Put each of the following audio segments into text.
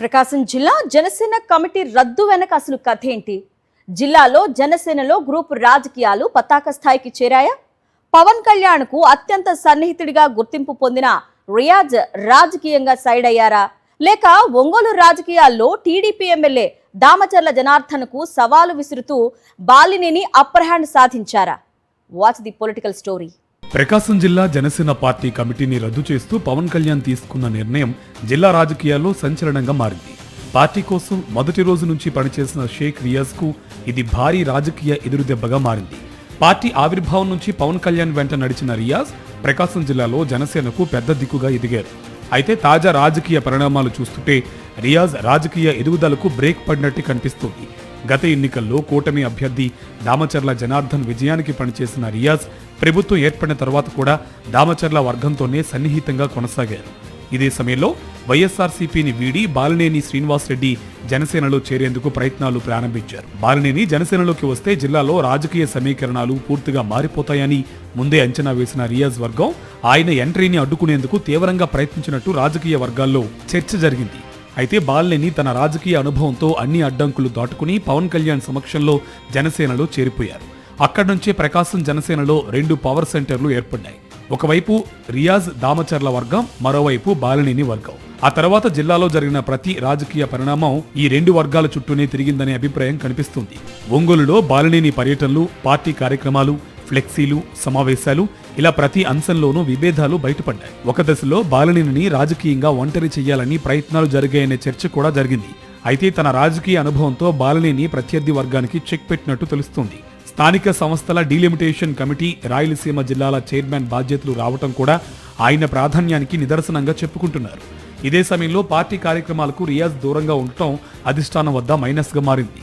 ప్రకాశం జిల్లా జనసేన కమిటీ రద్దు వెనక అసలు కథ ఏంటి? జిల్లాలో జనసేనలో గ్రూప్ రాజకీయాలు పతాక స్థాయికి చేరాయా? పవన్ కళ్యాణ్ కు అత్యంత సన్నిహితుడిగా గుర్తింపు పొందిన రియాజ్ రాజకీయంగా సైడ్ అయ్యారా? లేక ఒంగోలు రాజకీయాల్లో టీడీపీ ఎమ్మెల్యే దామచర్ల జనార్దన్ కు సవాలు విసురుతూ బాలినేని అప్పర్ హ్యాండ్ సాధించారా? Watch the political story. Prakasam జిల్లా జనసేన పార్టీ కమిటీని రద్దు చేస్తూ పవన్ కళ్యాణ్ తీసుకున్న నిర్ణయం జిల్లా రాజకీయాల్లో సంచలనంగా మారింది. పార్టీ కోసం మొదటి రోజు నుంచి పనిచేసిన షేక్ రియాజ్ కు ఇది భారీ రాజకీయ ఎదురుదెబ్బగా మారింది. పార్టీ ఆవిర్భావం నుంచి పవన్ కళ్యాణ్ వెంట నడిచిన రియాజ్ ప్రకాశం జిల్లాలో జనసేనకు పెద్ద దిక్కుగా ఎదిగారు. అయితే తాజా రాజకీయ పరిణామాలు చూస్తుంటే రియాజ్ రాజకీయ ఎదుగుదలకు బ్రేక్ పడినట్టు కనిపిస్తోంది. గత ఎన్నికల్లో కూటమి అభ్యర్థి దామచర్ల జనార్దన్ విజయానికి పనిచేసిన రియాజ్ ప్రభుత్వం ఏర్పడిన తర్వాత కూడా దామచర్ల వర్గంతోనే సన్నిహితంగా కొనసాగారు. ఇదే సమయంలో వైఎస్ఆర్సీపీని వీడి బాలినేని శ్రీనివాసరెడ్డి జనసేనలో చేరేందుకు ప్రయత్నాలు ప్రారంభించారు. బాలినేని జనసేనలోకి వస్తే జిల్లాలో రాజకీయ సమీకరణాలు పూర్తిగా మారిపోతాయని ముందే అంచనా వేసిన రియాజ్ వర్గం ఆయన ఎంట్రీని అడ్డుకునేందుకు తీవ్రంగా ప్రయత్నించినట్టు రాజకీయ వర్గాల్లో చర్చ జరిగింది. అయితే బాలినేని తన రాజకీయ అనుభవంతో అన్ని అడ్డంకులు దాటుకుని పవన్ కళ్యాణ్ సమక్షంలో జనసేనలో చేరిపోయారు. అక్కడి నుంచే ప్రకాశం జనసేనలో 2 పవర్ సెంటర్లు ఏర్పడ్డాయి. ఒకవైపు రియాజ్ దామచర్ల వర్గం, మరోవైపు బాలినేని వర్గం. ఆ తర్వాత జిల్లాలో జరిగిన ప్రతి రాజకీయ పరిణామం ఈ 2 వర్గాల చుట్టూనే తిరిగిందనే అభిప్రాయం కనిపిస్తుంది. ఒంగోలులో బాలినేని పర్యటనలు, పార్టీ కార్యక్రమాలు, ఫ్లెక్సీలు, సమావేశాలు ఇలా ప్రతి అంశంలోనూ విభేదాలు బయటపడ్డాయి. ఒక దశలో బాలినేనిని రాజకీయంగా ఒంటరి చెయ్యాలని ప్రయత్నాలు జరిగాయనే చర్చ కూడా జరిగింది. అయితే తన రాజకీయ అనుభవంతో బాలినేని ప్రత్యర్థి వర్గానికి చెక్ పెట్టినట్టు తెలుస్తోంది. స్థానిక సంస్థల డీలిమిటేషన్ కమిటీ, రాయలసీమ జిల్లాల చైర్మన్ బాధ్యతలు రావటం కూడా ఆయన ప్రాధాన్యానికి నిదర్శనంగా చెప్పుకుంటున్నారు. ఇదే సమయంలో పార్టీ కార్యక్రమాలకు రియాజ్ దూరంగా ఉండటం అధిష్టానం వద్ద మైనస్గా మారింది.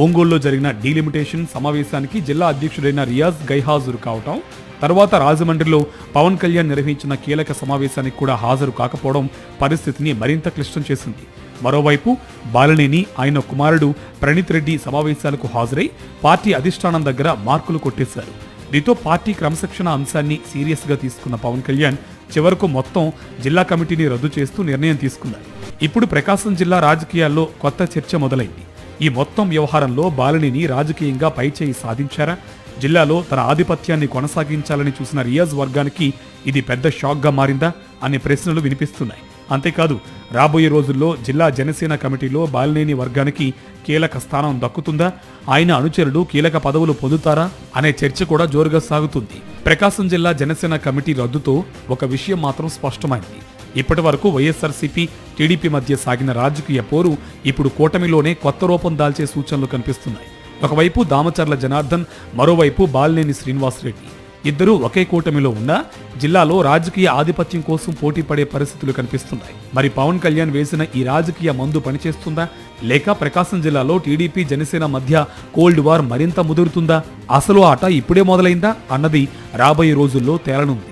ఒంగోలులో జరిగిన డీలిమిటేషన్ సమావేశానికి జిల్లా అధ్యక్షుడైన రియాజ్ గైహాజరు కావటం, తర్వాత రాజమండ్రిలో పవన్ కళ్యాణ్ నిర్వహించిన కీలక సమావేశానికి కూడా హాజరు కాకపోవడం పరిస్థితిని మరింత క్లిష్టం చేసింది. మరోవైపు బాలినేని, ఆయన కుమారుడు ప్రణీత్ రెడ్డి సమావేశాలకు హాజరై పార్టీ అధిష్టానం దగ్గర మార్కులు కొట్టేశారు. దీంతో పార్టీ క్రమశిక్షణ అంశాన్ని సీరియస్గా తీసుకున్న పవన్ కళ్యాణ్ చివరకు మొత్తం జిల్లా కమిటీని రద్దు చేస్తూ నిర్ణయం తీసుకున్నారు. ఇప్పుడు ప్రకాశం జిల్లా రాజకీయాల్లో కొత్త చర్చ మొదలైంది. ఈ మొత్తం వ్యవహారంలో బాలినేని రాజకీయంగా పైచేయి సాధించారా? జిల్లాలో తన ఆధిపత్యాన్ని కొనసాగించాలని చూసిన రియాజ్ వర్గానికి ఇది పెద్ద షాక్గా మారిందా అనే ప్రశ్నలు వినిపిస్తున్నాయి. అంతేకాదు రాబోయే రోజుల్లో జిల్లా జనసేన కమిటీలో బాలినేని వర్గానికి కీలక స్థానం దక్కుతుందా, ఆయన అనుచరులు కీలక పదవులు పొందుతారా అనే చర్చ కూడా జోరుగా సాగుతుంది. ప్రకాశం జిల్లా జనసేన కమిటీ రద్దుతో ఒక విషయం మాత్రం స్పష్టమైంది. ఇప్పటి వరకు వైఎస్ఆర్సీపీ, టీడీపీ మధ్య సాగిన రాజకీయ పోరు ఇప్పుడు కూటమిలోనే కొత్త రూపం దాల్చే సూచనలు కనిపిస్తున్నాయి. ఒకవైపు దామచర్ల జనార్దన్, మరోవైపు బాలినేని శ్రీనివాసరెడ్డి ఇద్దరూ ఒకే కూటమిలో ఉన్నా జిల్లాలో రాజకీయ ఆధిపత్యం కోసం పోటీ పడే పరిస్థితులు కనిపిస్తున్నాయి. మరి పవన్ కళ్యాణ్ వేసిన ఈ రాజకీయ మందు పనిచేస్తుందా, లేక ప్రకాశం జిల్లాలో టీడీపీ జనసేన మధ్య కోల్డ్ వార్ మరింత ముదురుతుందా? అసలు ఆట ఇప్పుడే మొదలైందా అన్నది రాబోయే రోజుల్లో తేలనుంది.